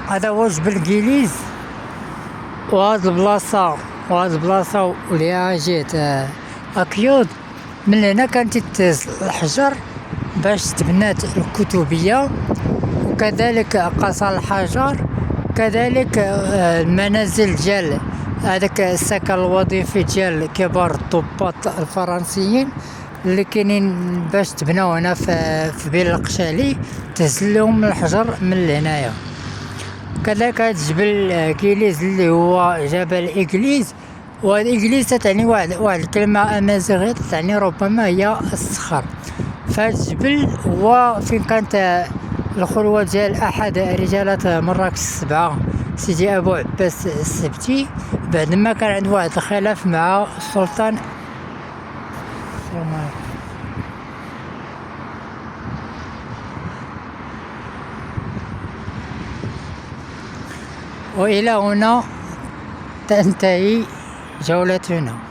هذا هو جبل كيليز. وهاد البلاصة وليها جهة أكيود. من هنا كانت تهز الحجر باش تبنات الكتبية، وكذلك قصر الحجر، كذلك المنازل ديال هذاك السكن الوظيفي ديال كبار الضباط الفرنسيين اللي كاينين باش تبناو هنا في بين القشالي، تهز لهم الحجر من هنايا. كذلك هاد جبل كيليز اللي هو جبل إكليز. وهاد إكليز تعني واحد الكلمة أمازيغية تعني ربما هي الصخر. فهاد الجبل هو فين كانت الخلوة ديال أحد رجالة مراكش السبعة، سيدي أبو عباس السبتي، بعد ما كان عنده واحد الخلاف مع السلطان. وإلى هنا تنتهي جولتنا.